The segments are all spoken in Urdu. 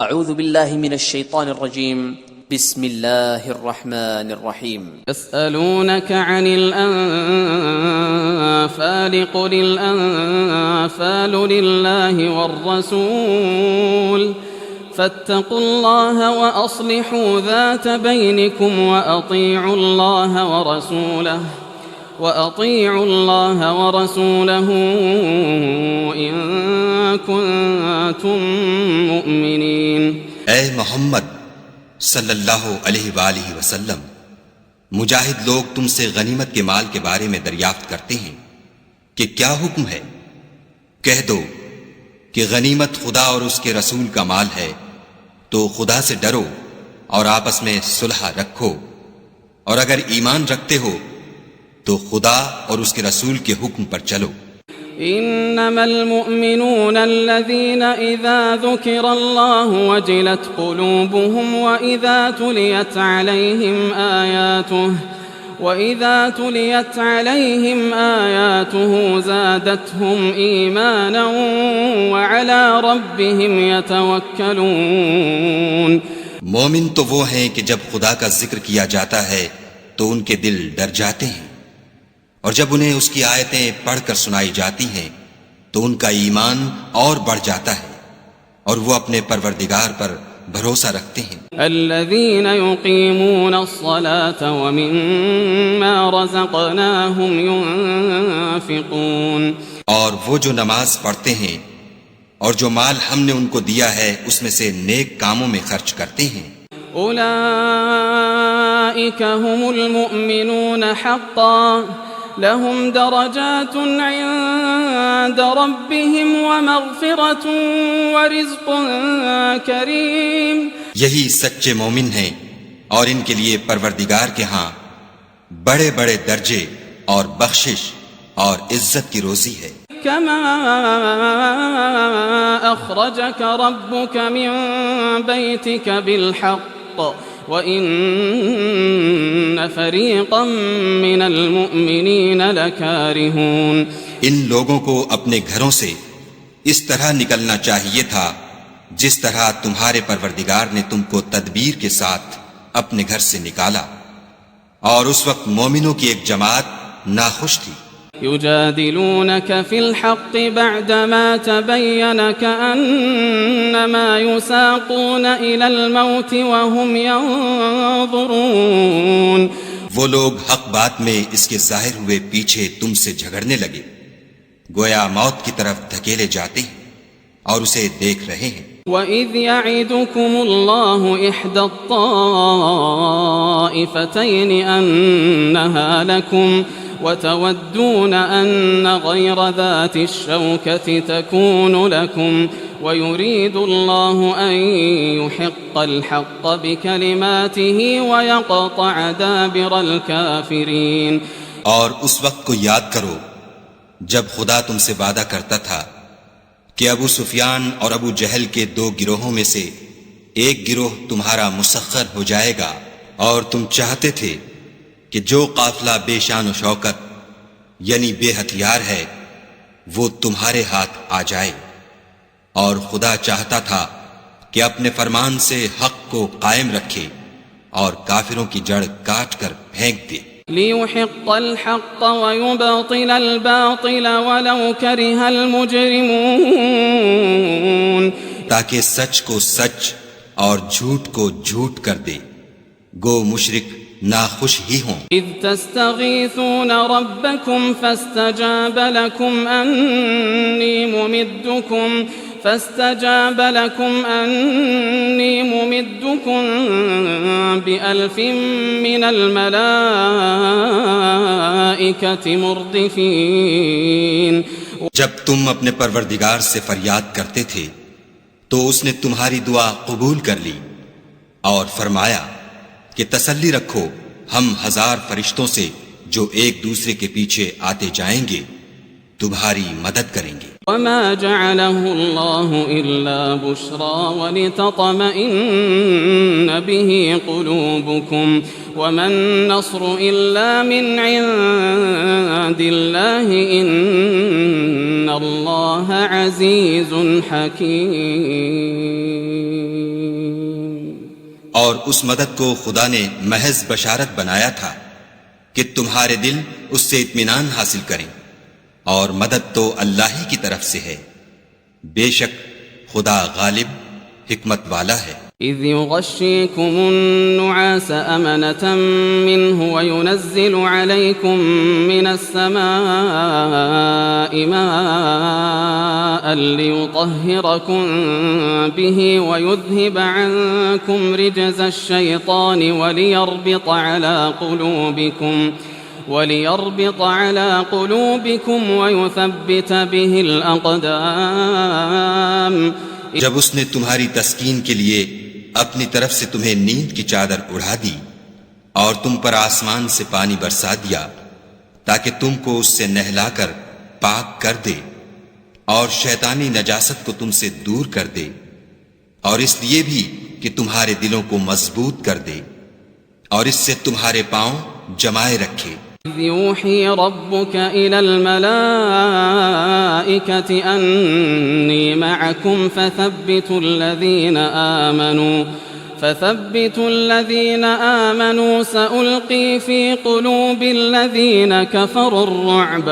اعوذ باللہ من الشیطان الرجیم بسم اللہ الرحمن الرحیم يسألونك عن الأنفال قل الأنفال لله والرسول فاتقوا الله وأصلحوا ذات بينكم وأطيعوا الله ورسوله إن كنتم مؤمنين. اے محمد صلی اللہ علیہ وآلہ وسلم، مجاہد لوگ تم سے غنیمت کے مال کے بارے میں دریافت کرتے ہیں کہ کیا حکم ہے. کہہ دو کہ غنیمت خدا اور اس کے رسول کا مال ہے، تو خدا سے ڈرو اور آپس میں صلح رکھو، اور اگر ایمان رکھتے ہو تو خدا اور اس کے رسول کے حکم پر چلو. انما المؤمنون الذين اذا ذكر الله وجلت قلوبهم واذا تليت عليهم آياته زادتهم ايمانا وعلى ربهم يتوكلون. مومن تو وہ ہیں کہ جب خدا کا ذکر کیا جاتا ہے تو ان کے دل ڈر جاتے ہیں، اور جب انہیں اس کی آیتیں پڑھ کر سنائی جاتی ہیں تو ان کا ایمان اور بڑھ جاتا ہے، اور وہ اپنے پروردگار پر بھروسہ رکھتے ہیں. الذين يقيمون الصلاة ومما رزقناهم ينفقون. اور وہ جو نماز پڑھتے ہیں اور جو مال ہم نے ان کو دیا ہے اس میں سے نیک کاموں میں خرچ کرتے ہیں. اولئك هم المؤمنون حقا لهم درجات عند ربهم ومغفرة ورزق کریم. یہی سچے مومن ہیں، اور ان کے لیے پروردگار کے ہاں بڑے بڑے درجے اور بخشش اور عزت کی روزی ہے. كما أخرجك ربك من بيتك بالحق وإن فريقا من المؤمنين لكارهون. ان لوگوں کو اپنے گھروں سے اس طرح نکلنا چاہیے تھا جس طرح تمہارے پروردگار نے تم کو تدبیر کے ساتھ اپنے گھر سے نکالا، اور اس وقت مومنوں کی ایک جماعت ناخوش تھی. يجادلونك في الحق بعدما تبين كأنما يساقون إلى الموت وهم ينظرون. وہ لوگ حق بات میں اس کے ظاہر ہوئے پیچھے تم سے جھگڑنے لگے، گویا موت کی طرف دھکیلے جاتے ہیں اور اسے دیکھ رہے ہیں. وَإِذْ يَعِدُكُمُ اللَّهُ إِحْدَى الطَّائِفَتَيْنِ أَنَّهَا لَكُمْ وتودون أن غير ذات الشوكة تكون لكم ويريد الله أن يحق الحق بكلماته ويقطع دابر الكافرين. اور اس وقت کو یاد کرو جب خدا تم سے وعدہ کرتا تھا کہ ابو سفیان اور ابو جہل کے دو گروہوں میں سے ایک گروہ تمہارا مسخر ہو جائے گا، اور تم چاہتے تھے کہ جو قافلہ بے شان و شوکت یعنی بے ہتھیار ہے وہ تمہارے ہاتھ آ جائے، اور خدا چاہتا تھا کہ اپنے فرمان سے حق کو قائم رکھے اور کافروں کی جڑ کاٹ کر پھینک دے. لِيُحِقَّ الْحَقَّ وَيُبْطِلَ الْبَاطِلَ وَلَوْ كَرِهَ الْمُجْرِمُونَ. تاکہ سچ کو سچ اور جھوٹ کو جھوٹ کر دے، گو مشرک ناخوش ہی ہوں. اذ تستغیثون ربکم فاستجاب لکم انی ممدکم بألف من الملائکة مردفین. جب تم اپنے پروردگار سے فریاد کرتے تھے تو اس نے تمہاری دعا قبول کر لی اور فرمایا کہ تسلی رکھو، ہم 1000 فرشتوں سے جو ایک دوسرے کے پیچھے آتے جائیں گے تمہاری مدد کریں گے. وما جعله الله إلا بشرى ولتطمئن به قلوبكم وما النصر إلا من عند الله إن الله عزيز حكيم. اور اس مدد کو خدا نے محض بشارت بنایا تھا کہ تمہارے دل اس سے اطمینان حاصل کریں، اور مدد تو اللہ ہی کی طرف سے ہے، بے شک خدا غالب حکمت والا ہے۔ إذ يغشيكم النعاس أمنة منه وينزل عليكم من السماء ماء ليطهركم به ويذهب عنكم رجز الشيطان وليربط على قلوبكم ويثبت به الأقدام۔ جب اس نے تمہاری تسکین کے لیے اپنی طرف سے تمہیں نیند کی چادر اڑا دی اور تم پر آسمان سے پانی برسا دیا تاکہ تم کو اس سے نہلا کر پاک کر دے اور شیطانی نجاست کو تم سے دور کر دے، اور اس لیے بھی کہ تمہارے دلوں کو مضبوط کر دے اور اس سے تمہارے پاؤں جمائے رکھے۔ إذ يوحي ربك إلى الملائكة أني معكم فثبتوا الذين آمنوا سألقي في قلوب الذين كفروا الرعب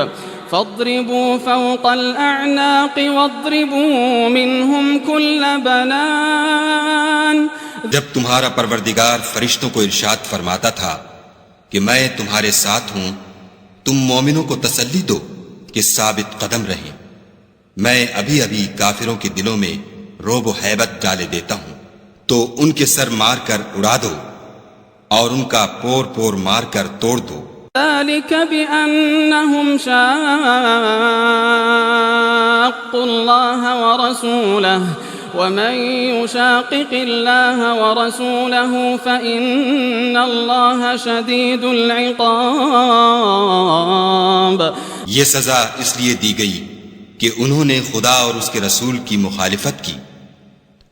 فاضربوا فوق الأعناق واضربوا منهم كل بنان۔ جب تمہارا پروردگار فرشتوں کو ارشاد فرماتا تھا کہ میں تمہارے ساتھ ہوں، تم مومنوں کو تسلی دو کہ ثابت قدم رہیں، میں ابھی ابھی کافروں کے دلوں میں رعب و ہیبت ڈالے دیتا ہوں، تو ان کے سر مار کر اڑا دو اور ان کا پور پور مار کر توڑ دو۔ ذلك بأنهم شاقوا الله ورسوله ومن يشاقق الله ورسوله فإن الله شديد العقاب۔ یہ سزا اس لیے دی گئی کہ انہوں نے خدا اور اس کے رسول کی مخالفت کی،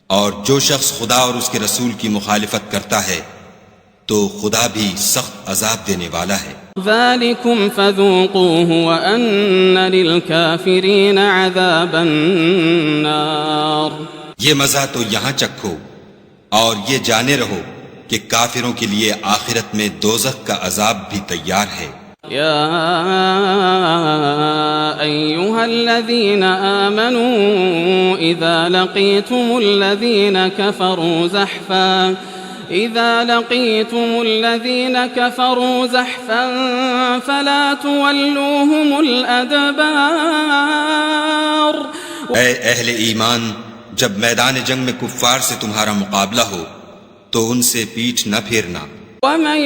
اور جو شخص خدا اور اس کے رسول کی مخالفت کرتا ہے تو خدا بھی سخت عذاب دینے والا ہے۔ ذلكم فذوقوه وأن للكافرين عذاب النار۔ یہ مزہ تو یہاں چکھو اور یہ جانے رہو کہ کافروں کے لیے آخرت میں دوزخ کا عذاب بھی تیار ہے۔ يا أيها الذين آمنوا إذا لقيتم الذين كفروا زحفا فلا تولوهم الأدبار۔ اے اہل ایمان، جب میدان جنگ میں کفار سے تمہارا مقابلہ ہو تو ان سے پیٹھ نہ پھیرنا۔ ومن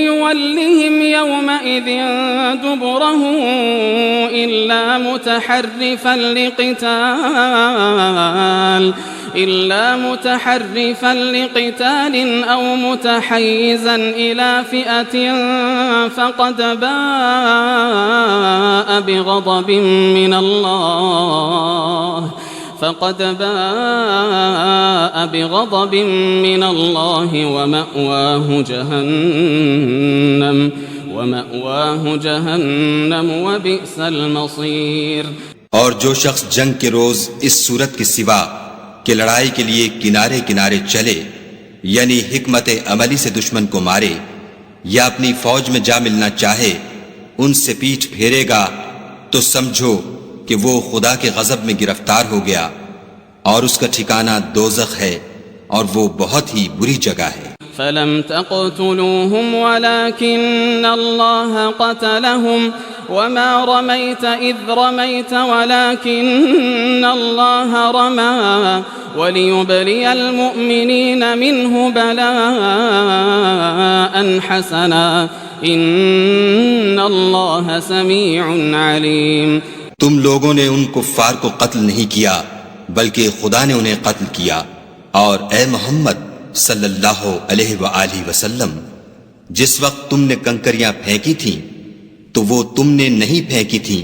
يولهم يومئذ دبره إلا متحرفا لقتال أو متحيزا إلى فئة فقد باء بغضب من الله ومأواه جهنم وبئس المصير۔ اور جو شخص جنگ کے روز اس صورت کے سوا کہ لڑائی کے لیے کنارے کنارے چلے، یعنی حکمت عملی سے دشمن کو مارے یا اپنی فوج میں جا ملنا چاہے، ان سے پیٹھ پھیرے گا تو سمجھو کہ وہ خدا کے غضب میں گرفتار ہو گیا، اور اس کا ٹھکانہ دوزخ ہے اور وہ بہت ہی بری جگہ ہے۔ فلم تقتلوهم ولكن الله قتلهم وما رميت إذ رميت ولكن الله رمى وليبلي المؤمنين منه بلاء حسنا إن الله سميع عليم۔ تم لوگوں نے ان کفار کو قتل نہیں کیا بلکہ خدا نے انہیں قتل کیا، اور اے محمد صلی اللہ علیہ وآلہ وسلم، جس وقت تم نے کنکریاں پھینکی تھیں تو وہ تم نے نہیں پھینکی تھیں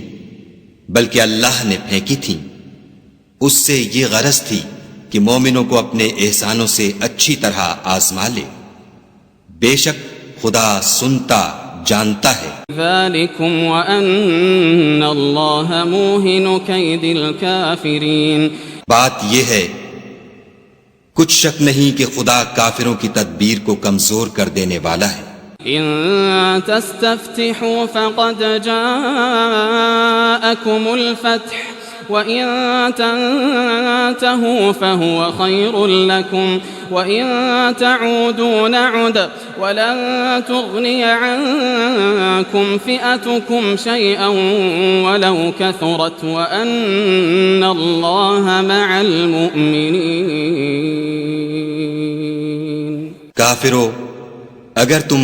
بلکہ اللہ نے پھینکی تھیں، اس سے یہ غرض تھی کہ مومنوں کو اپنے احسانوں سے اچھی طرح آزما لے، بے شک خدا سنتا جانتا ہے۔ ذالکم وان اللہ موہن کید الکافرین۔ بات یہ ہے کچھ شک نہیں کہ خدا کافروں کی تدبیر کو کمزور کر دینے والا ہے۔ إن تستفتحوا فقد جاءكم الفتح وإن تنتهوا فهو خير لكم وإن تعودوا نعد ولن تغني عنكم فئتكم شيئا ولو كثرت وأن الله مع المؤمنين۔ کافرو، اگر تم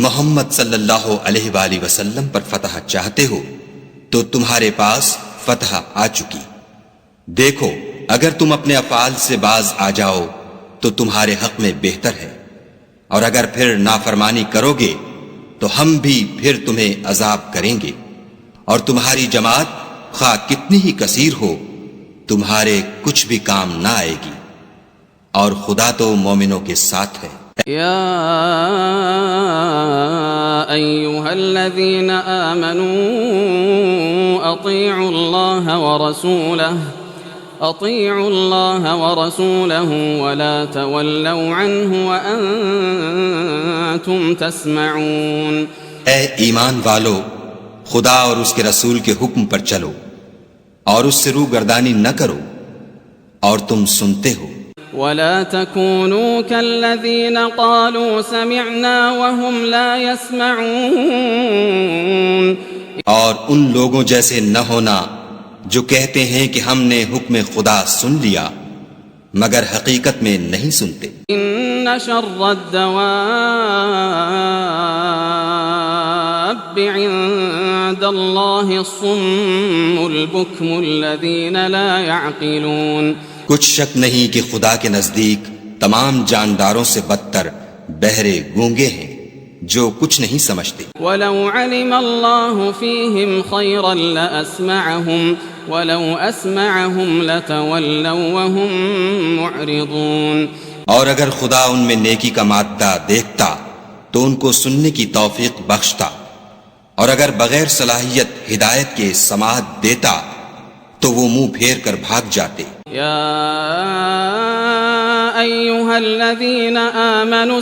محمد صلی اللہ علیہ وآلہ وسلم پر فتح چاہتے ہو تو تمہارے پاس فتح آ چکی۔ دیکھو، اگر تم اپنے افعال سے باز آ جاؤ تو تمہارے حق میں بہتر ہے، اور اگر پھر نافرمانی کرو گے تو ہم بھی پھر تمہیں عذاب کریں گے، اور تمہاری جماعت خواہ کتنی ہی کثیر ہو تمہارے کچھ بھی کام نہ آئے گی، اور خدا تو مومنوں کے ساتھ ہے۔ يا أيها الذين آمنوا أطيعوا الله ورسوله ولا تولوا عنه وأنتم تسمعون۔ اے ایمان والو، خدا اور اس کے رسول کے حکم پر چلو اور اس سے روگردانی نہ کرو اور تم سنتے ہو۔ ولا تكونوا كالذين قالوا سمعنا وهم لا يسمعون۔ اور ان لوگوں جیسے نہ ہونا جو کہتے ہیں کہ ہم نے حکم خدا سن لیا مگر حقیقت میں نہیں سنتے۔ ان شر الدواب عند الله الصم البكم الذين لا يعقلون۔ کچھ شک نہیں کہ خدا کے نزدیک تمام جانداروں سے بدتر بہرے گونگے ہیں جو کچھ نہیں سمجھتے۔ وَلَوْ عَلِمَ اللَّهُ فِيهِمْ خَيْرًا لَأَسْمَعَهُمْ وَلَوْ أَسْمَعَهُمْ لَتَوَلَّوْا وَهُمْ مُعْرِضُونَ۔ اور اگر خدا ان میں نیکی کا مادہ دیکھتا تو ان کو سننے کی توفیق بخشتا، اور اگر بغیر صلاحیت ہدایت کے سماعت دیتا تو وہ منہ پھیر کر بھاگ جاتے۔ يا أيها الذين آمنوا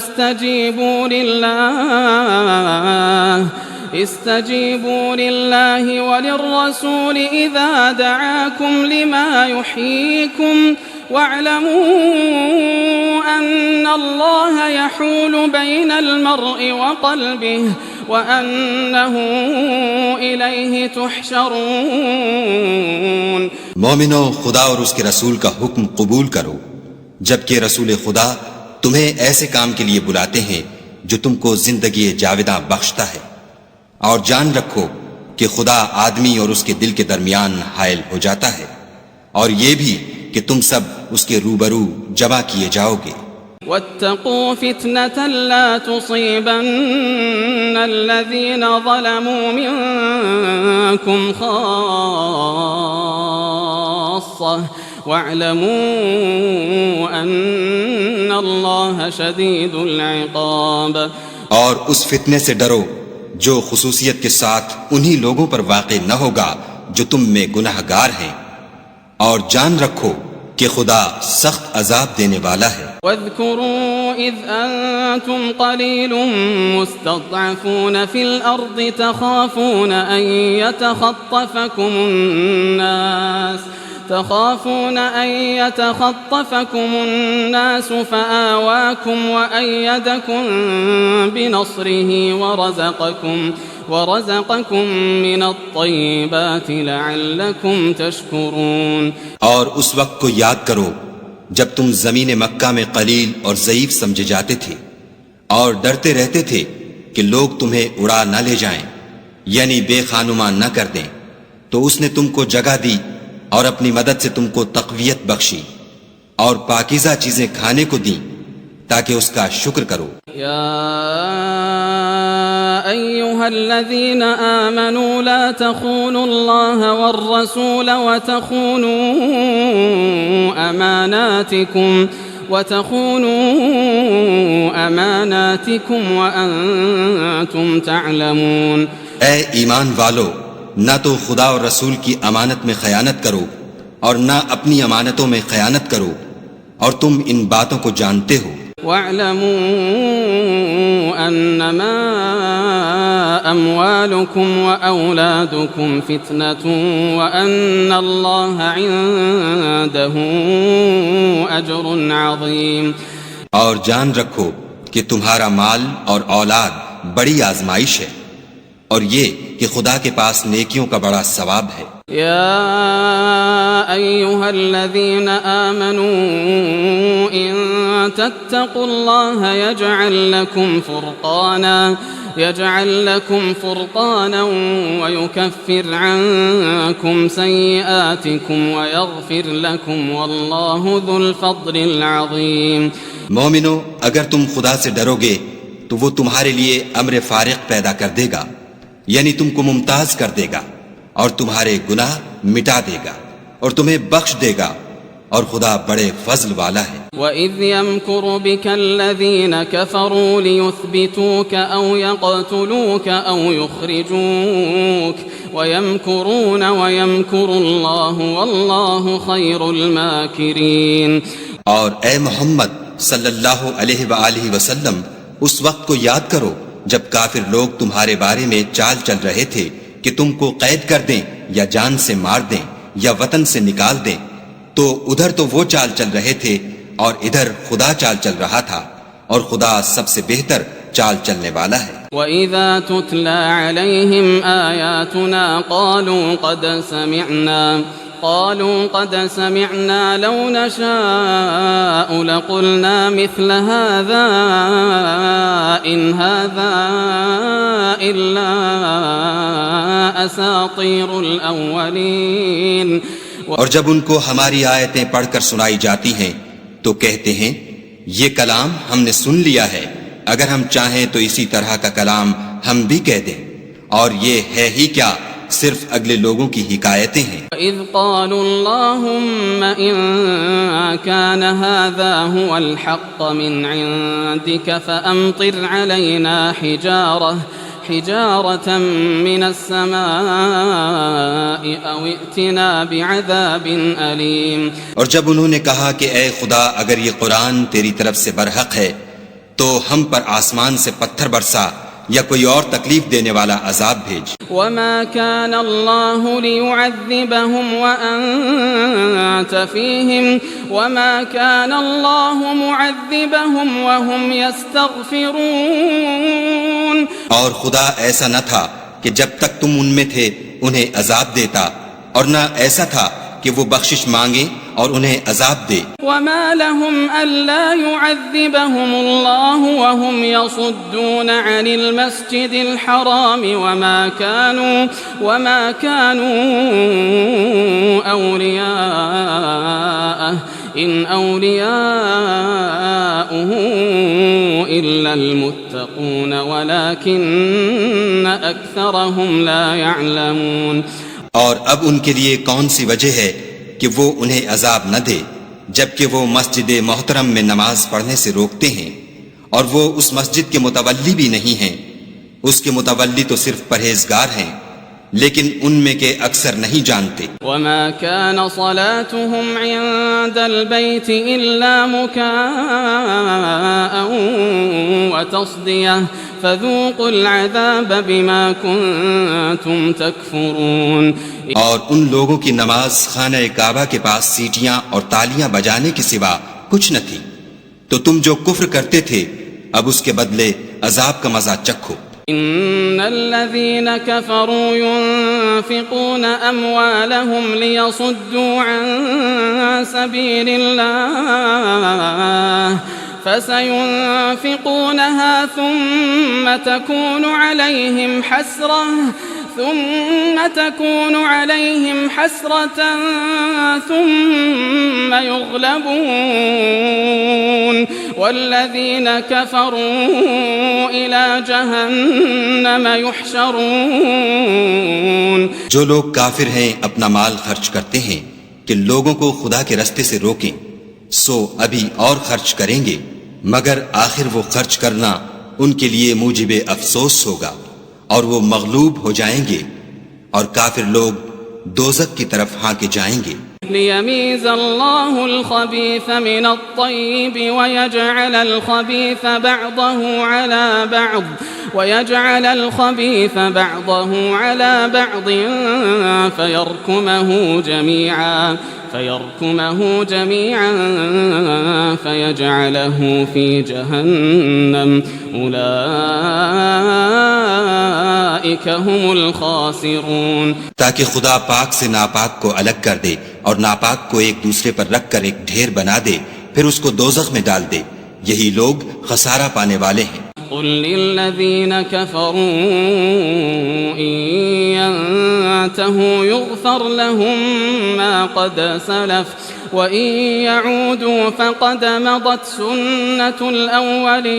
استجيبوا لله وللرسول إذا دعاكم لما يحييكم واعلموا أن الله يحول بين المرء وقلبه وأنه إليه تحشرون۔ مومنو، خدا اور اس کے رسول کا حکم قبول کرو جبکہ رسول خدا تمہیں ایسے کام کے لیے بلاتے ہیں جو تم کو زندگی جاوداں بخشتا ہے، اور جان رکھو کہ خدا آدمی اور اس کے دل کے درمیان حائل ہو جاتا ہے، اور یہ بھی کہ تم سب اس کے روبرو جمع کیے جاؤ گے۔ واتقوا فتنة لا تصيبن الذين ظلموا منكم خاصة واعلموا أن الله شديد العقاب۔ اور اس فتنے سے ڈرو جو خصوصیت کے ساتھ انہی لوگوں پر واقع نہ ہوگا جو تم میں گناہ گار ہیں، اور جان رکھو کہ خدا سخت عذاب دینے والا ہے۔ واذكروا إذ أنتم قليل مستضعفون في الأرض تخافون أن يتخطفكم الناس فآواكم وأيدكم بنصره ورزقكم من الطيبات لعلكم تشكرون۔ اور اس وقت کو یاد کرو جب تم زمین مکہ میں قلیل اور ضعیف سمجھے جاتے تھے اور ڈرتے رہتے تھے کہ لوگ تمہیں اڑا نہ لے جائیں، یعنی بے خانما نہ کر دیں، تو اس نے تم کو جگہ دی اور اپنی مدد سے تم کو تقویت بخشی اور پاکیزہ چیزیں کھانے کو دیں تاکہ اس کا شکر کرو۔ أيها الذين آمنوا لا تخونوا الله والرسول وتخونوا أماناتكم وأنتم تعلمون۔ اے ایمان والو، نہ تو خدا اور رسول کی امانت میں خیانت کرو اور نہ اپنی امانتوں میں خیانت کرو، اور تم ان باتوں کو جانتے ہو۔ واعلموا انما اموالكم واولادكم فتنة وان الله عنده اجر عظيم۔ اور جان رکھو کہ تمہارا مال اور اولاد بڑی آزمائش ہے، اور یہ کہ خدا کے پاس نیکیوں کا بڑا ثواب ہے۔ يا أيها الذين آمنوا إن تتقوا الله يجعل لكم فرقانا ويكفر عنكم سيئاتكم ويغفر لكم والله ذو الفضل العظيم۔ مومنو، اگر تم خدا سے ڈرو گے تو وہ تمہارے لیے امر فارق پیدا کر دے گا، یعنی تم کو ممتاز کر دے گا اور تمہارے گناہ مٹا دے گا اور تمہیں بخش دے گا، اور خدا بڑے فضل والا ہے۔ وَإِذْ يَمْكُرُ بِكَ الَّذِينَ كَفَرُوا لِيُثْبِتُوكَ أَوْ يَقْتُلُوكَ أَوْ يُخْرِجُوكَ وَيَمْكُرُونَ وَيَمْكُرُ اللَّهُ وَاللَّهُ خَيْرُ الْمَاكِرِينَ۔ اور اے محمد صلی اللہ علیہ وآلہ وسلم، اس وقت کو یاد کرو جب کافر لوگ تمہارے بارے میں چال چل رہے تھے کہ تم کو قید کر دیں یا جان سے مار دیں یا وطن سے نکال دیں، تو ادھر تو وہ چال چل رہے تھے اور ادھر خدا چال چل رہا تھا، اور خدا سب سے بہتر چال چلنے والا ہے۔ وَإِذَا تُتْلَى عَلَيْهِمْ آيَاتُنَا قالوا قد سمعنا لو نشاء لقلنا مثل هذا إن هذا إلا أساطير الأولين۔ اور جب ان کو ہماری آیتیں پڑھ کر سنائی جاتی ہیں تو کہتے ہیں یہ کلام ہم نے سن لیا ہے، اگر ہم چاہیں تو اسی طرح کا کلام ہم بھی کہہ دیں، اور یہ ہے ہی کیا، صرف اگلے لوگوں کی حکایتیں ہیں۔ وَإِذْ قَالُوا اللَّهُمَّ إِن كَانَ هَذَا هُوَ الْحَقَّ مِنْ عِنْدِكَ فَأَمْطِرْ عَلَيْنَا حِجَارَةً مِنَ السَّمَاءِ أَوْ ائْتِنَا بِعَذَابٍ أَلِيمٍ۔ اور جب انہوں نے کہا کہ اے خدا، اگر یہ قرآن تیری طرف سے برحق ہے تو ہم پر آسمان سے پتھر برسا یا کوئی اور تکلیف دینے والا عذاب بھیج۔ وَمَا كَانَ اللَّهُ لِيُعَذِّبَهُمْ وَأَنْتَ فِيهِمْ وَمَا كَانَ اللَّهُ مُعَذِّبَهُمْ وَهُمْ يَسْتَغْفِرُونَ۔ اور خدا ایسا نہ تھا کہ جب تک تم ان میں تھے انہیں عذاب دیتا، اور نہ ایسا تھا کہ وہ بخشش مانگے اور انہیں عذاب دے۔ وَمَا لَهُمْ أَلَّا يُعَذِّبَهُمُ اللَّهُ وَهُمْ يَصُدُّونَ عَنِ الْمَسْجِدِ الْحَرَامِ وَمَا كَانُوا أَوْلِيَاءَهُ إِنْ أَوْلِيَاؤُهُ إِلَّا الْمُتَّقُونَ وَلَكِنَّ أَكْثَرَهُمْ لَا يَعْلَمُونَ۔ اور اب ان کے لیے کون سی وجہ ہے کہ وہ انہیں عذاب نہ دے، جبکہ وہ مسجد محترم میں نماز پڑھنے سے روکتے ہیں، اور وہ اس مسجد کے متولی بھی نہیں ہیں، اس کے متولی تو صرف پرہیزگار ہیں، لیکن ان میں کے اکثر نہیں جانتے۔ وَمَا كَانَ صَلَاتُهُمْ عِندَ الْبَيْتِ إِلَّا مُكَاءً وَتَصْدِيَةً فَذُوقُوا الْعَذَابَ بِمَا كُنتُمْ تَكْفُرُونَ۔ اور ان لوگوں کی نماز خانہ کعبہ کے پاس سیٹیاں اور تالیاں بجانے کے سوا کچھ نہ تھی، تو تم جو کفر کرتے تھے اب اس کے بدلے عذاب کا مزہ چکھو۔ إن الذين كفروا ينفقون أموالهم ليصدوا عن سبيل الله فسينفقونها ثم تكون عليهم حسرة ثم يغلبون والذين كفروا إلى جهنم يحشرون۔ جو لوگ کافر ہیں اپنا مال خرچ کرتے ہیں کہ لوگوں کو خدا کے رستے سے روکیں، سو ابھی اور خرچ کریں گے، مگر آخر وہ خرچ کرنا ان کے لیے موجب افسوس ہوگا، اور وہ مغلوب ہو جائیں گے، اور کافر لوگ دوزخ کی طرف ہانکے جائیں گے۔ ليميز الله الخبيث من الطيب ويجعل الخبيث بعضه على بعض فيركمه جميعا فيجعله في جهنم أولئك هم الخاسرون. تاکہ خدا پاک سے ناپاک کو الگ کر دے اور ناپاک کو ایک دوسرے پر رکھ کر ایک ڈھیر بنا دے، پھر اس کو دوزخ میں ڈال دے. یہی لوگ خسارہ پانے والے ہیں. قل للذين كفروا إن ينتهوا يغفر لهم ما قد سلف وإن يعودوا فقد مضت سنة الأولين.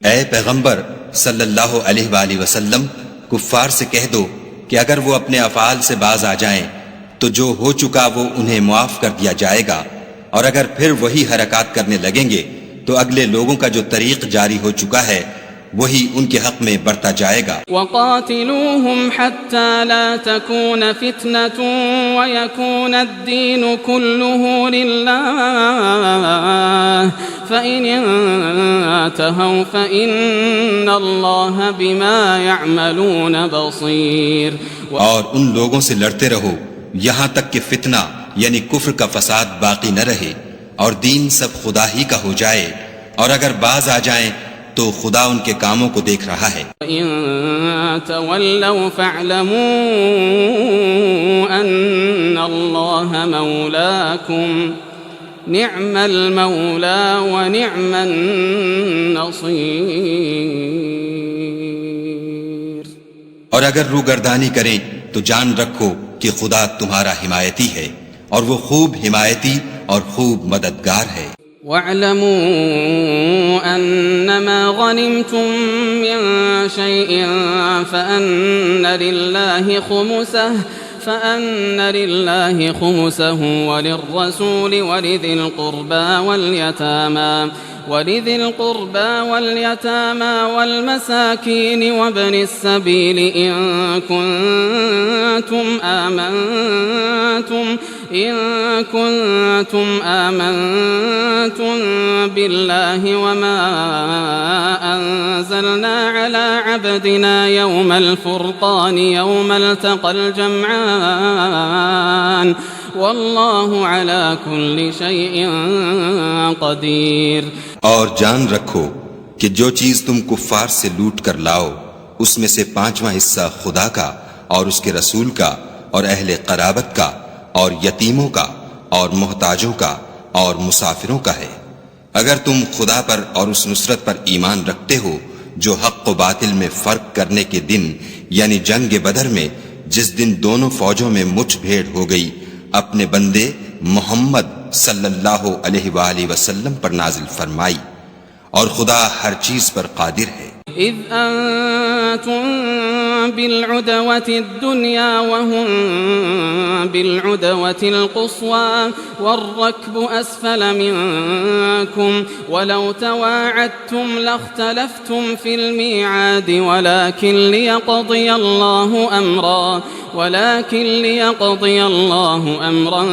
اے پیغمبر صلی اللہ علیہ وآلہ وسلم، کفار سے کہہ دو کہ اگر وہ اپنے افعال سے باز آ جائیں تو جو ہو چکا وہ انہیں معاف کر دیا جائے گا، اور اگر پھر وہی حرکات کرنے لگیں گے تو اگلے لوگوں کا جو طریق جاری ہو چکا ہے وہی ان کے حق میں بڑھتا جائے گا. وقاتلوهم حتى لا تكون فتنة ويكون الدين كله لله فإن انتهوا فإن الله بما يعملون بصير. اور ان لوگوں سے لڑتے رہو یہاں تک کہ فتنہ یعنی کفر کا فساد باقی نہ رہے اور دین سب خدا ہی کا ہو جائے، اور اگر باز آ جائیں تو خدا ان کے کاموں کو دیکھ رہا ہے. وَإِن تَوَلَّوْا فَاعْلَمُوا أَنَّ اللَّهَ مَوْلَاكُمْ نِعْمَ الْمَوْلَى وَنِعْمَ النَّصِيرُ. اور اگر روگردانی کریں تو جان رکھو کہ خدا تمہارا حمایتی ہے اور وہ خوب حمایتی اور خوب مددگار ہے. وَاعْلَمُوا أَنَّمَا غَنِمْتُم مِّن شَيْءٍ فَأَنَّ لِلَّهِ خُمُسَهُ وَلِلرَّسُولِ وَلِذِي الْقُرْبَى وَالْيَتَامَى وَالْمَسَاكِينِ وَابْنِ السَّبِيلِ إِن كنتم آمنتم بالله وما أنزلنا على عبدنا يوم الفرقان يوم التقى الجمعان والله على كل شيء قدير. اور جان رکھو کہ جو چیز تم کفار سے لوٹ کر لاؤ اس میں سے 5واں حصہ خدا کا اور اس کے رسول کا اور اہل قرابت کا اور یتیموں کا اور محتاجوں کا اور مسافروں کا ہے. اگر تم خدا پر اور اس نصرت پر ایمان رکھتے ہو جو حق و باطل میں فرق کرنے کے دن یعنی جنگ بدر میں جس دن دونوں فوجوں میں مٹھ بھیڑ ہو گئی اپنے بندے محمد صلی اللہ علیہ وآلہ وسلم پر نازل فرمائی، اور خدا ہر چیز پر قادر ہے. إذ أنتم بالعدوة الدنيا وهم بالعدوة القصوى والركب أسفل منكم ولو تواعدتم لاختلفتم في الميعاد ولكن ليقضي الله أمرا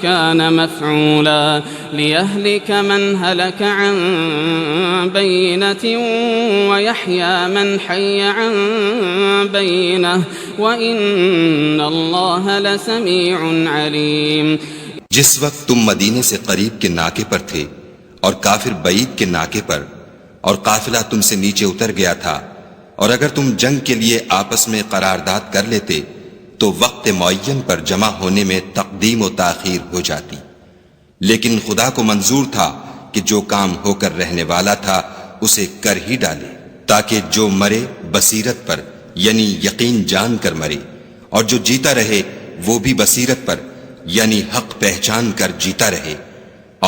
كان مفعولا ليهلك من هلك عن بينة ويحيى من حي عن بينه وإن الله لسميع عليم. جس وقت تم مدینے سے قریب کے ناکے پر تھے اور کافر بعید کے ناکے پر اور قافلہ تم سے نیچے اتر گیا تھا، اور اگر تم جنگ کے لیے آپس میں قرارداد کر لیتے تو وقت معین پر جمع ہونے میں تقدیم و تاخیر ہو جاتی، لیکن خدا کو منظور تھا کہ جو کام ہو کر رہنے والا تھا اسے کر ہی ڈالے، تاکہ جو مرے بصیرت پر یعنی یقین جان کر مرے، اور جو جیتا رہے وہ بھی بصیرت پر یعنی حق پہچان کر جیتا رہے،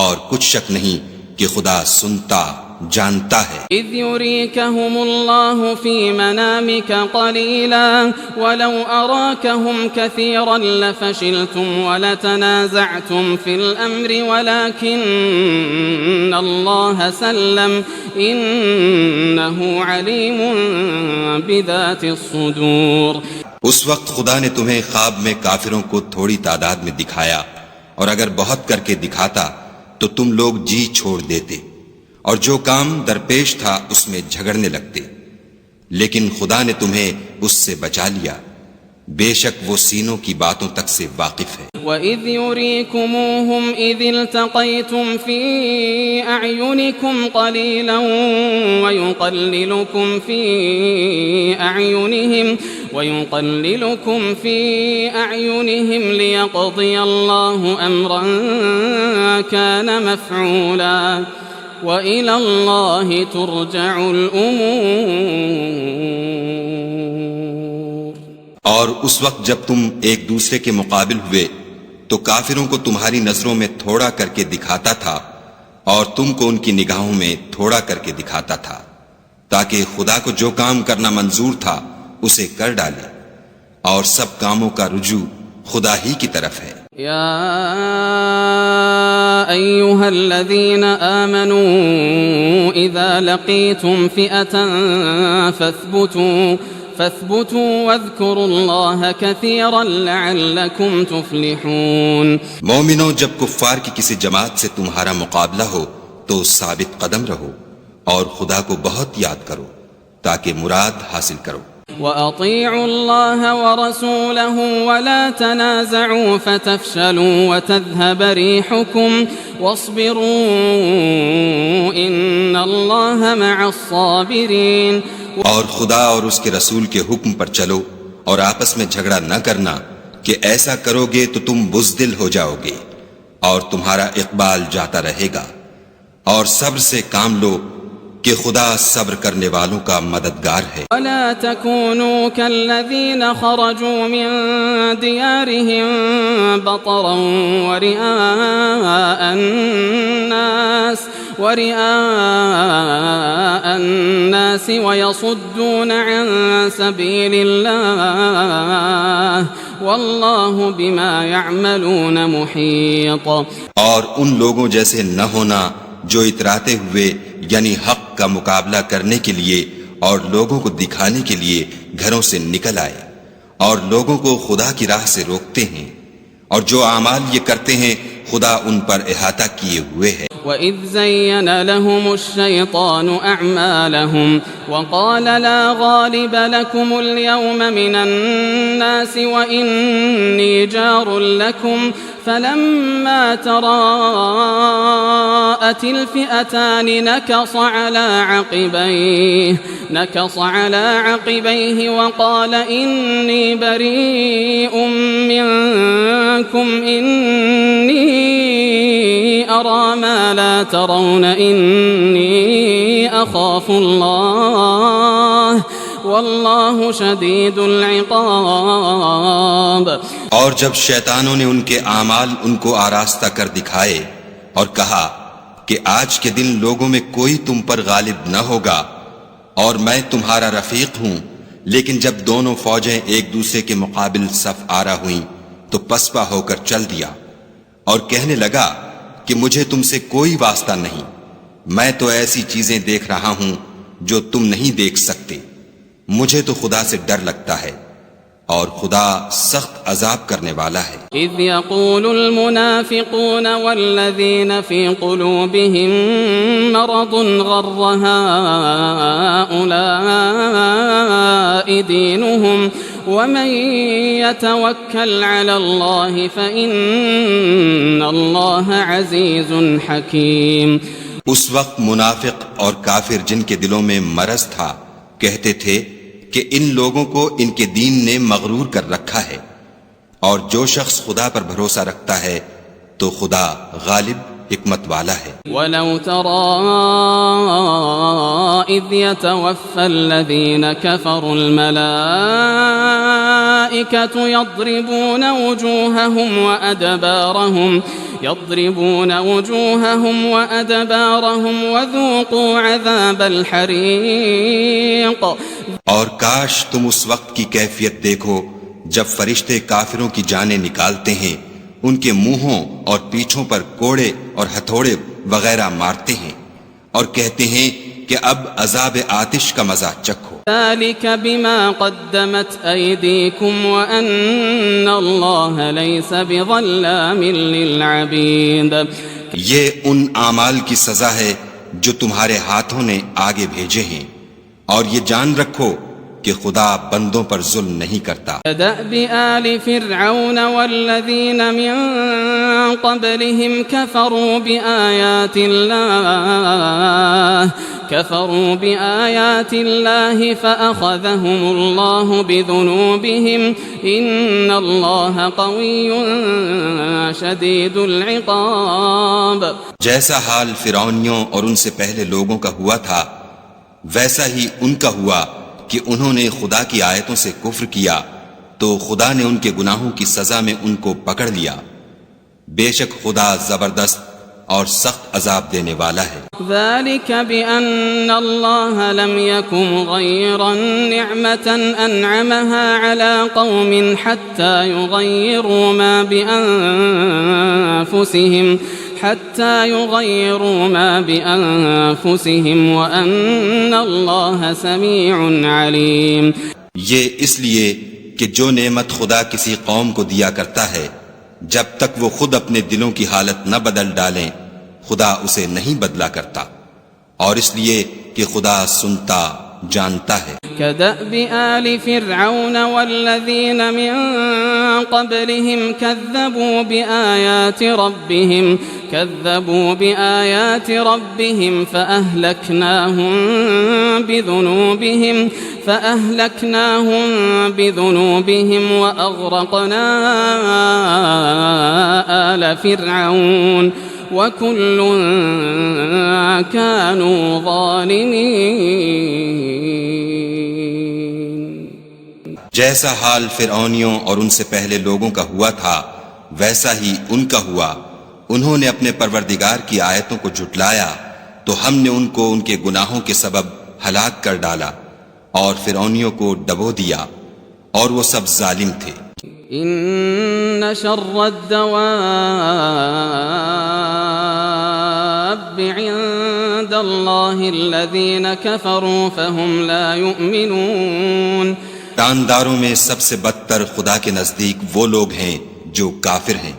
اور کچھ شک نہیں کہ خدا سنتا جانتا ہے. اذ يريكهم الله في منامك قليلا ولو أراكهم كثيرا لفشلتم ولتنازعتم في الأمر ولكن الله سلم إنه عليم بذات الصدور. اس وقت خدا نے تمہیں خواب میں کافروں کو تھوڑی تعداد میں دکھایا، اور اگر بہت کر کے دکھاتا تو تم لوگ جی چھوڑ دیتے، اور جو کام درپیش تھا اس میں جھگڑنے لگتے، لیکن خدا نے تمہیں اس سے بچا لیا، بے شک وہ سینوں کی باتوں تک سے واقف ہے۔ وَإِذْ يُرِيكُمُوهُمْ إِذِ الْتَقَيْتُمْ فِي أَعْيُنِكُمْ قَلِيلًا وَيُقَلِّلُكُمْ فِي أَعْيُنِهِمْ لِيَقْضِيَ اللَّهُ أَمْرًا كَانَ مَفْعُولًا وَإِلَى اللَّهِ تُرْجَعُ الْأُمُورُ۔ اور اس وقت جب تم ایک دوسرے کے مقابل ہوئے تو کافروں کو تمہاری نظروں میں تھوڑا کر کے دکھاتا تھا، اور تم کو ان کی نگاہوں میں تھوڑا کر کے دکھاتا تھا، تاکہ خدا کو جو کام کرنا منظور تھا اسے کر ڈالے، اور سب کاموں کا رجوع خدا ہی کی طرف ہے۔ یا ایھا الذین آمنوا اذا لقیتم فئة فاثبتوا واذکروا اللہ کثیرا لعلکم تفلحون۔ مومنوں، جب کفار کی کسی جماعت سے تمہارا مقابلہ ہو تو ثابت قدم رہو، اور خدا کو بہت یاد کرو تاکہ مراد حاصل کرو۔ وَأَطِيعُوا اللَّهَ وَرَسُولَهُ وَلَا تَنَازَعُوا فَتَفْشَلُوا وَتَذْهَبَ رِيحُكُمْ وَاصْبِرُوا إِنَّ اللَّهَ مَعَ الصَّابِرِينَ۔ اور خدا اور اس کے رسول کے حکم پر چلو، اور آپس میں جھگڑا نہ کرنا، کہ ایسا کرو گے تو تم بزدل ہو جاؤ گے، اور تمہارا اقبال جاتا رہے گا، اور صبر سے کام لو کہ خدا صبر کرنے والوں کا مددگار ہے۔ وَلَا تَكُونُوا كَالَّذِينَ خَرَجُوا مِن دِيَارِهِم بَطَرًا وَرِئَاءَ النَّاسِ وَيَصُدُّونَ عَن سَبِيلِ اللَّهِ وَاللَّهُ بِمَا يَعْمَلُونَ مُحِيطٌ۔ اور ان لوگوں جیسے نہ ہونا جو اتراتے ہوئے یعنی حق کا مقابلہ کرنے کے لیے اور لوگوں کو دکھانے کے لیے گھروں سے نکل آئے، اور لوگوں کو خدا کی راہ سے روکتے ہیں، اور جو اعمال یہ کرتے ہیں خدا ان پر احاطہ کیے ہوئے ہے۔ وَإِذْ زَيَّنَ لَهُمُ الشَّيْطَانُ أَعْمَالَهُمْ وَقَالَ لَا غَالِبَ لَكُمُ الْيَوْمَ مِنَ النَّاسِ وَإِنِّي جَارٌ لَكُمْ فَلَمَّا تَرَاءَتِ الْفِئَتَانِ نَكَصَ عَلَى عَقِبَيْهِ وَقَالَ إِنِّي بَرِيءٌ مِّنكُمْ إِنِّي أَرَى مَا لَا تَرَوْنَ إِنِّي أَخَافُ اللَّهَ وَاللَّهُ شَدِيدُ الْعِقَابِ۔ اور جب شیطانوں نے ان کے اعمال ان کو آراستہ کر دکھائے اور کہا کہ آج کے دن لوگوں میں کوئی تم پر غالب نہ ہوگا، اور میں تمہارا رفیق ہوں، لیکن جب دونوں فوجیں ایک دوسرے کے مقابل صف آرا ہوئیں تو پسپا ہو کر چل دیا، اور کہنے لگا کہ مجھے تم سے کوئی واسطہ نہیں، میں تو ایسی چیزیں دیکھ رہا ہوں جو تم نہیں دیکھ سکتے، مجھے تو خدا سے ڈر لگتا ہے، اور خدا سخت عذاب کرنے والا ہے۔ اذ يقول المنافقون والذين في قلوبهم مرض غر هؤلاء دينهم ومن يتوكل على الله فإن الله عزيز حكيم۔ اس وقت منافق اور کافر جن کے دلوں میں مرض تھا کہتے تھے کہ ان لوگوں کو ان کے دین نے مغرور کر رکھا ہے، اور جو شخص خدا پر بھروسہ رکھتا ہے تو خدا غالب حکمت والا ہے۔ وَلَوْ تَرَىٰ إِذْ يَتَوَفَّى الَّذِينَ كَفَرُوا الْمَلَائِكَةُ يَضْرِبُونَ وُجُوهَهُمْ وَأَدْبَارَهُمْ وَذُوقُوا عَذَابَ الْحَرِيقِ۔ اور کاش تم اس وقت کی کیفیت دیکھو جب فرشتے کافروں کی جانیں نکالتے ہیں، ان کے منہوں اور پیٹھوں پر کوڑے اور ہتھوڑے وغیرہ مارتے ہیں، اور کہتے ہیں کہ اب عذاب آتش کا مزہ چکھو۔ ذلك بما قدمت أيديكم وأن الله ليس بظلام للعبيد۔ یہ ان اعمال کی سزا ہے جو تمہارے ہاتھوں نے آگے بھیجے ہیں، اور یہ جان رکھو کہ خدا بندوں پر ظلم نہیں کرتا۔ كدأب آل فرعون والذين من قبلهم كفروا بآيات الله فأخذهم الله بذنوبهم إن الله قوي شديد العقاب۔ جیسا حال فرعونیوں اور ان سے پہلے لوگوں کا ہوا تھا، ویسا ہی ان کا ہوا کہ انہوں نے خدا کی آیتوں سے کفر کیا تو خدا نے ان کے گناہوں کی سزا میں ان کو پکڑ لیا۔ بے شک خدا زبردست اور سخت عذاب دینے والا ہے۔ ذلك بأن الله لم يكن غير نعمة أنعمها على قوم حتى يغيروا ما بأنفسهم وأن الله سميع عليم۔ یہ اس لیے کہ جو نعمت خدا کسی قوم کو دیا کرتا ہے، جب تک وہ خود اپنے دلوں کی حالت نہ بدل ڈالیں خدا اسے نہیں بدلا کرتا، اور اس لیے کہ خدا سنتا جانتا ہے۔ كدأب آل فرعون والذين من قبلهم كذبوا بآيات ربهم فأهلكناهم بذنوبهم وأغرقنا آل فرعون وكل كانوا ظالمين۔ جیسا حال فرعونیوں اور ان سے پہلے لوگوں کا ہوا تھا ویسا ہی ان کا ہوا۔ انہوں نے اپنے پروردگار کی آیتوں کو جھٹلایا تو ہم نے ان کو ان کے گناہوں کے سبب ہلاک کر ڈالا، اور فرعونیوں کو ڈبو دیا، اور وہ سب ظالم تھے۔ ان شر الدواب عند الله الذين كفروا فهم لا يؤمنون۔ جانداروں میں سب سے بدتر خدا کے نزدیک وہ لوگ ہیں جو کافر ہیں،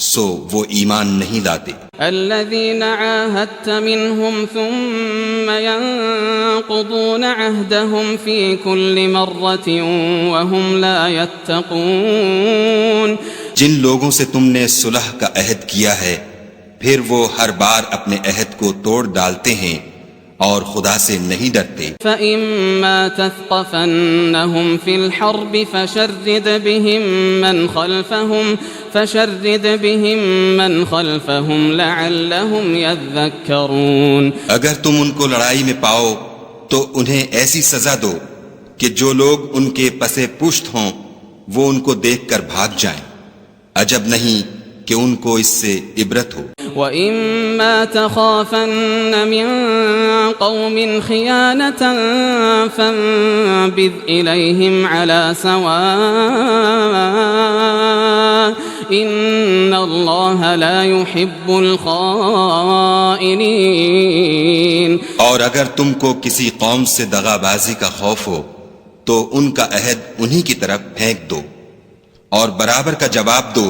سو وہ ایمان نہیں لاتے۔ الذين عاهدت منهم ثم ينقضون عهدهم في كل مرة وهم لا يتقون۔ جن لوگوں سے تم نے صلح کا عہد کیا ہے پھر وہ ہر بار اپنے عہد کو توڑ ڈالتے ہیں اور خدا سے نہیں ڈرتے۔ فَإِمَّا تَثْقَفَنَّهُمْ فِي الْحَرْبِ فَشَرِّدْ بِهِمْ مَنْ خَلْفَهُمْ لَعَلَّهُمْ يَذَّكَّرُونَ۔ اگر تم ان کو لڑائی میں پاؤ تو انہیں ایسی سزا دو کہ جو لوگ ان کے پسے پشت ہوں وہ ان کو دیکھ کر بھاگ جائیں، عجب نہیں کہ ان کو اس سے عبرت ہو۔ وَإِمَّا تَخَافَنَّ مِن قَوْمٍ خِيَانَةً فَانبِذْ إِلَيْهِمْ عَلَى سَوَاءٍ إِنَّ اللَّهَ لَا يُحِبُّ الْخَائِنِينَ۔ اور اگر تم کو کسی قوم سے دغا بازی کا خوف ہو تو ان کا عہد انہی کی طرف پھینک دو اور برابر کا جواب دو،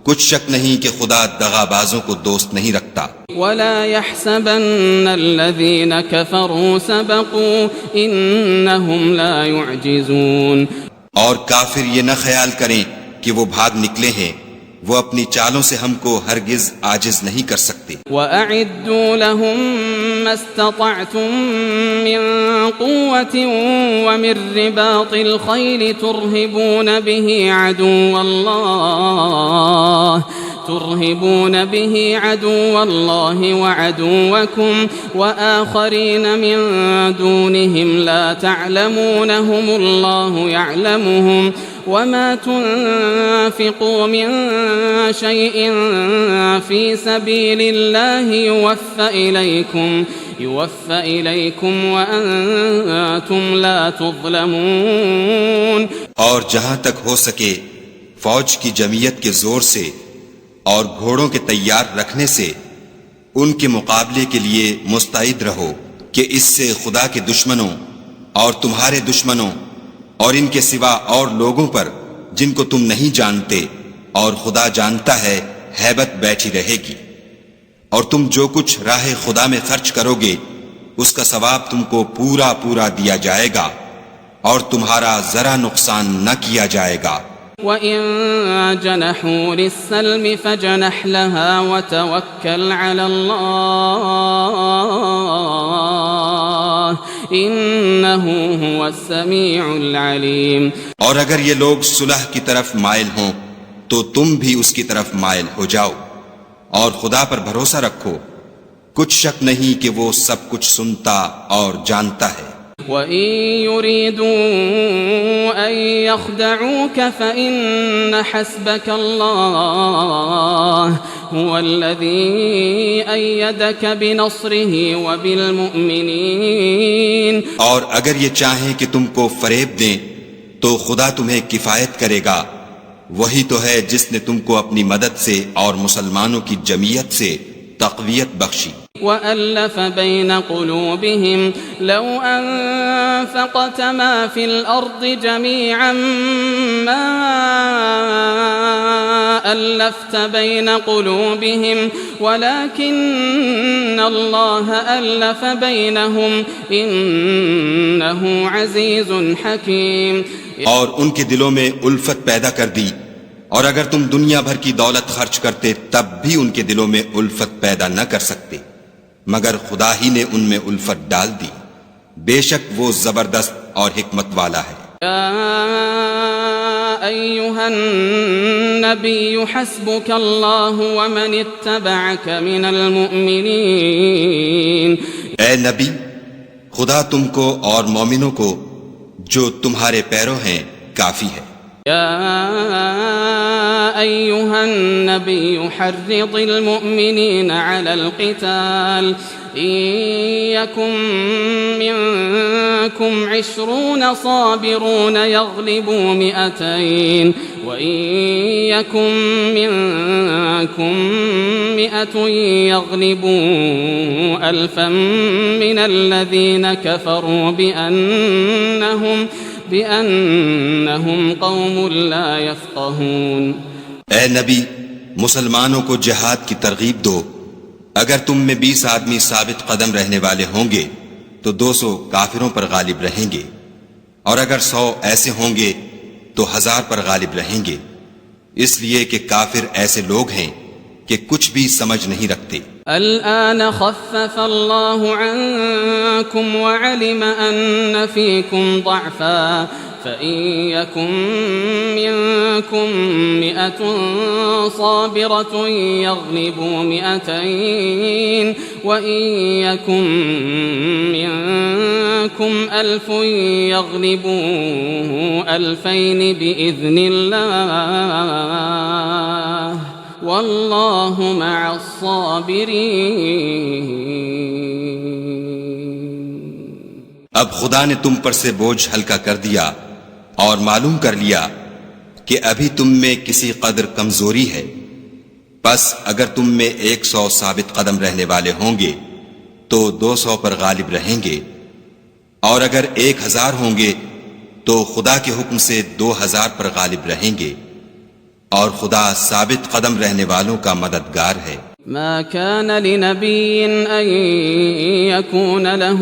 کچھ شک نہیں کہ خدا دغا بازوں کو دوست نہیں رکھتا۔ وَلَا يَحْسَبَنَّ الَّذِينَ كَفَرُوا سَبَقُوا إِنَّهُمْ لَا يُعْجِزُونَ۔ اور کافر یہ نہ خیال کریں کہ وہ بھاگ نکلے ہیں، وہ اپنی چالوں سے ہم کو ہرگز عاجز نہیں کر سکتے۔ وَأَعِدُّوا لَهُم مَّا اسْتَطَعْتُم مِّن قُوَّةٍ وَمِن رِّبَاطِ الْخَيْلِ تُرْهِبُونَ به عدو الله وعدوكم وآخرين من دونهم لا تعلمونهم الله يعلمهم وما تنفقوا من شيء في سبيل الله يوفى إليكم وأنتم لا تظلمون۔ اور جہاں تک ہو سکے فوج کی جمعیت کے زور سے اور گھوڑوں کے تیار رکھنے سے ان کے مقابلے کے لیے مستعد رہو، کہ اس سے خدا کے دشمنوں اور تمہارے دشمنوں اور ان کے سوا اور لوگوں پر جن کو تم نہیں جانتے اور خدا جانتا ہے ہیبت بیٹھی رہے گی، اور تم جو کچھ راہ خدا میں خرچ کرو گے اس کا ثواب تم کو پورا پورا دیا جائے گا اور تمہارا ذرا نقصان نہ کیا جائے گا۔ وَإِن جَنَحُوا لِلسَّلْمِ فَجَنَحْ لَهَا وَتَوَكَّلْ عَلَى اللَّهِ إِنَّهُ هُوَ السَّمِيعُ الْعَلِيمُ۔ اور اگر یہ لوگ صلح کی طرف مائل ہوں تو تم بھی اس کی طرف مائل ہو جاؤ اور خدا پر بھروسہ رکھو، کچھ شک نہیں کہ وہ سب کچھ سنتا اور جانتا ہے۔ وَإِن يُرِيدُوا أَن يَخْدَعُوكَ فَإِنَّ حَسْبَكَ اللَّهُ هُوَ الَّذِي أَيَّدَكَ بِنَصْرِهِ وَبِالْمُؤْمِنِينَ۔ اور اگر یہ چاہیں کہ تم کو فریب دیں تو خدا تمہیں کفایت کرے گا، وہی تو ہے جس نے تم کو اپنی مدد سے اور مسلمانوں کی جمعیت سے تقویت بخشی۔ وَأَلَّفَ بَيْنَ قُلُوبِهِمْ لَوْ أَنفَقْتَ مَا فِي الْأَرْضِ جَمِيعًا مَا أَلَّفْتَ بَيْنَ قُلُوبِهِمْ وَلَكِنَّ اللَّهَ أَلَّفَ بَيْنَهُمْ إِنَّهُ عَزِيزٌ حَكِيمٌ۔ اور ان کے دلوں میں الفت پیدا کر دی، اور اگر تم دنیا بھر کی دولت خرچ کرتے تب بھی ان کے دلوں میں الفت پیدا نہ کر سکتے، مگر خدا ہی نے ان میں الفت ڈال دی، بے شک وہ زبردست اور حکمت والا ہے۔ یا ایھا النبی حسبک اللہ ومن اتبعک من المؤمنین۔ اے نبی، خدا تم کو اور مومنوں کو جو تمہارے پیرو ہیں کافی ہے۔ یا ایھا النبی حرض المؤمنین علی القتال إن يكن منكم 20 صابرون يغلبوا 200 وإن يكن منكم 100 يغلبوا 1000 من الذين كفروا بأنهم قوم لا يفقهون۔ اے نبی، مسلمانوں کو جہاد کی ترغیب دو، اگر تم میں 20 آدمی ثابت قدم رہنے والے ہوں گے تو 200 کافروں پر غالب رہیں گے، اور اگر 100 ایسے ہوں گے تو 1000 پر غالب رہیں گے، اس لیے کہ کافر ایسے لوگ ہیں کہ کچھ بھی سمجھ نہیں رکھتے۔ الآن خفف اللہ عنکم وعلم ان فیکم ضعفا فإن يكن منكم 100 صابرة يغلبوا 200 وإن يكن منكم 1000 يغلبوا 2000 بإذن الله واللہ مع الصابرین۔ اب خدا نے تم پر سے بوجھ ہلکا کر دیا اور معلوم کر لیا کہ ابھی تم میں کسی قدر کمزوری ہے، پس اگر تم میں 100 ثابت قدم رہنے والے ہوں گے تو 200 پر غالب رہیں گے، اور اگر 1000 ہوں گے تو خدا کے حکم سے 2000 پر غالب رہیں گے، اور خدا ثابت قدم رہنے والوں کا مددگار ہے۔ ما كان لنبي أن يكون له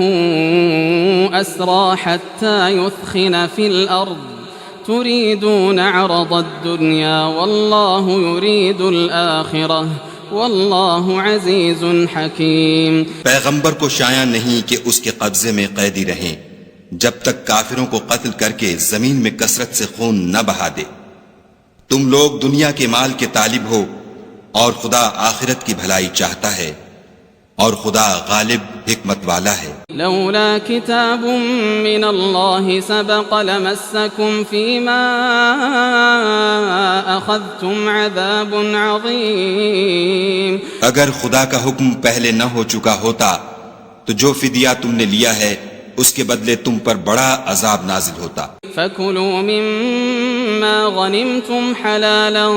أسرى حتى يثخن في الأرض تريدون عرض الدنيا والله يريد الآخرة والله عزيز حكيم۔ پیغمبر کو شایع نہیں کہ اس کے قبضے میں قیدی رہیں جب تک کافروں کو قتل کر کے زمین میں کثرت سے خون نہ بہا دے۔ تم لوگ دنیا کے مال کے طالب ہو اور خدا آخرت کی بھلائی چاہتا ہے، اور خدا غالب حکمت والا ہے۔ لولا کتاب من اللہ سبق لمسکم فیما اخذتم عذاب عظیم۔ اگر خدا کا حکم پہلے نہ ہو چکا ہوتا تو جو فدیہ تم نے لیا ہے اس کے بدلے تم پر بڑا عذاب نازل ہوتا۔ فَكُلُوا مِمَّا غَنِمْتُمْ حَلَالًا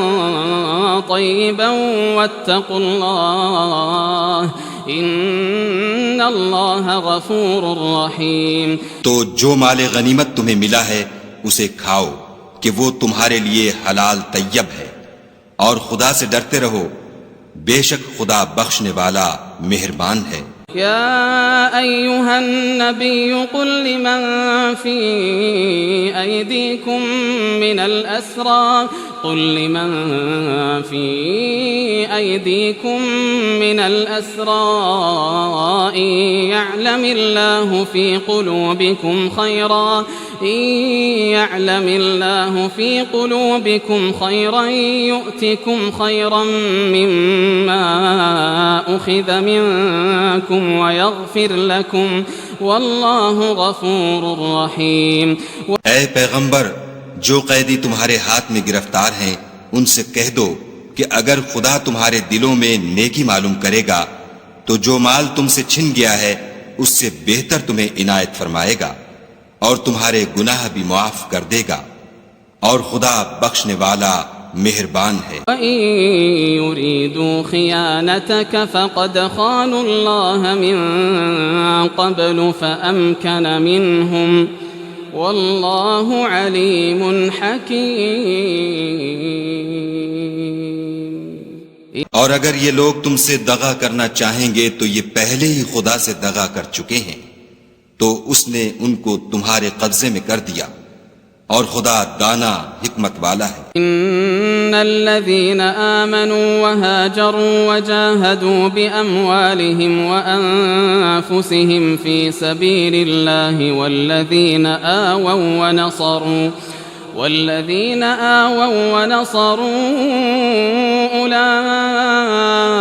طَيِّبًا وَاتَّقُوا اللَّهَ إِنَّ اللہ غفور رحیم. تو جو مال غنیمت تمہیں ملا ہے اسے کھاؤ کہ وہ تمہارے لیے حلال طیب ہے، اور خدا سے ڈرتے رہو، بے شک خدا بخشنے والا مہربان ہے. يا أيها النبي قل لمن في أيديكم من الأسرى إن يعلم الله في قلوبكم خيرا يؤتكم خيرا مما أخذ منكم ويغفر لكم والله غفور رحيم. اے پیغمبر، جو قیدی تمہارے ہاتھ میں گرفتار ہیں ان سے کہہ دو کہ اگر خدا تمہارے دلوں میں نیکی معلوم کرے گا تو جو مال تم سے چھن گیا ہے اس سے بہتر تمہیں عنایت فرمائے گا اور تمہارے گناہ بھی معاف کر دے گا، اور خدا بخشنے والا مہربان ہے. وَإِن يُرِيدُوا خِيَانَتَكَ فَقَدْ خَانُوا اللَّهَ مِن قَبْلُ فَأَمْكَنَ مِنْهُمْ وَاللَّهُ عَلِيمٌ حَكِيمٌ. اور اگر یہ لوگ تم سے دغا کرنا چاہیں گے تو یہ پہلے ہی خدا سے دغا کر چکے ہیں، تو اس نے ان کو تمہارے قبضے میں کر دیا، اور خدا دانا حکمت والا ہے. ان الذين آمنوا وهاجروا وجاهدوا بأموالهم وأنفسهم في سبيل الله والذين آووا ونصروا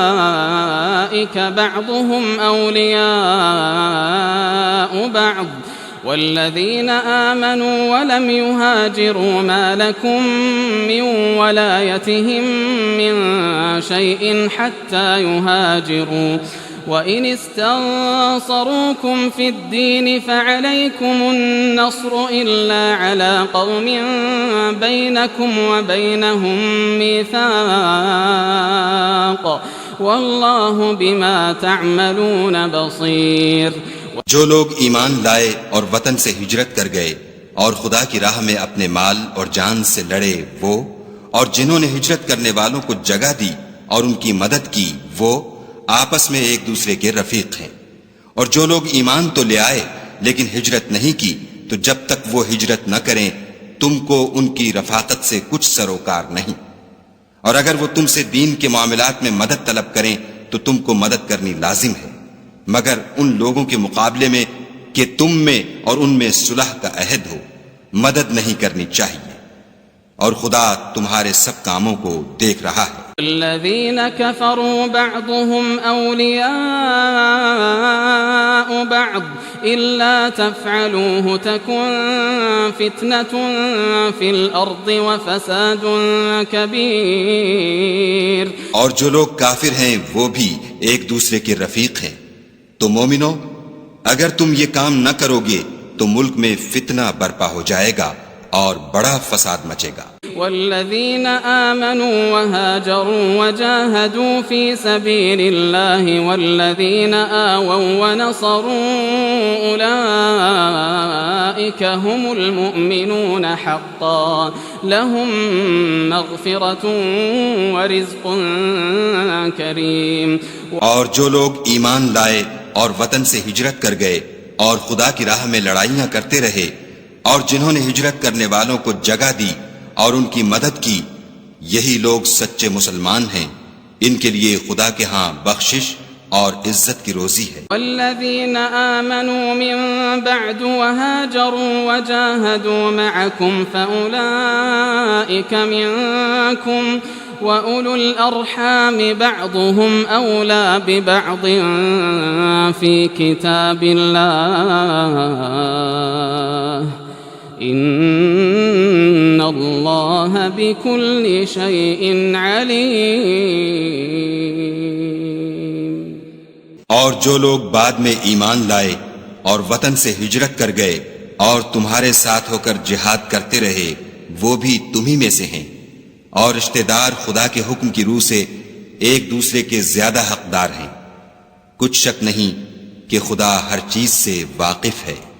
أولئك بعضهم أولياء بعض والذين آمنوا ولم يهاجروا ما لكم من ولايتهم من شيء حتى يهاجروا وإن استنصروكم في الدين فعليكم النصر إلا على قوم بينكم وبينهم ميثاق والله بما تعملون بصير. جو لوگ ایمان لائے اور وطن سے ہجرت کر گئے اور خدا کی راہ میں اپنے مال اور جان سے لڑے وہ، اور جنہوں نے ہجرت کرنے والوں کو جگہ دی اور ان کی مدد کی وہ آپس میں ایک دوسرے کے رفیق ہیں. اور جو لوگ ایمان تو لے آئے لیکن ہجرت نہیں کی تو جب تک وہ ہجرت نہ کریں تم کو ان کی رفاقت سے کچھ سروکار نہیں. اور اگر وہ تم سے دین کے معاملات میں مدد طلب کریں تو تم کو مدد کرنی لازم ہے، مگر ان لوگوں کے مقابلے میں کہ تم میں اور ان میں صلح کا عہد ہو مدد نہیں کرنی چاہیے، اور خدا تمہارے سب کاموں کو دیکھ رہا ہے. الذين كفروا بعضهم أولياء بعض إلا تفعلوه تكن فتنة في الأرض وفساد كبير. اور جو لوگ کافر ہیں وہ بھی ایک دوسرے کے رفیق ہیں. تو مومنو، اگر تم یہ کام نہ کرو گے تو ملک میں فتنہ برپا ہو جائے گا اور بڑا فساد مچے گا. والذين آمنوا وهاجروا وجاهدوا في سبيل الله والذين آووا ونصروا أولئك هم المؤمنون حقا لهم مغفرة ورزق كريم. اور جو لوگ ایمان لائے اور وطن سے ہجرت کر گئے اور خدا کی راہ میں لڑائیاں کرتے رہے اور جنہوں نے ہجرت کرنے والوں کو جگہ دی اور ان کی مدد کی، یہی لوگ سچے مسلمان ہیں. ان کے لیے خدا کے ہاں بخشش اور عزت کی روزی ہے. والذین آمنوا من بعد وهاجروا وجاهدوا معكم فأولئك منكم وأولو الأرحام بعضهم أولى ببعض في كتاب الله إن الله بكل شيء عليم. اور جو لوگ بعد میں ایمان لائے اور وطن سے ہجرت کر گئے اور تمہارے ساتھ ہو کر جہاد کرتے رہے وہ بھی تمہیں میں سے ہیں، اور رشتہ دار خدا کے حکم کی روح سے ایک دوسرے کے زیادہ حقدار ہیں. کچھ شک نہیں کہ خدا ہر چیز سے واقف ہے۔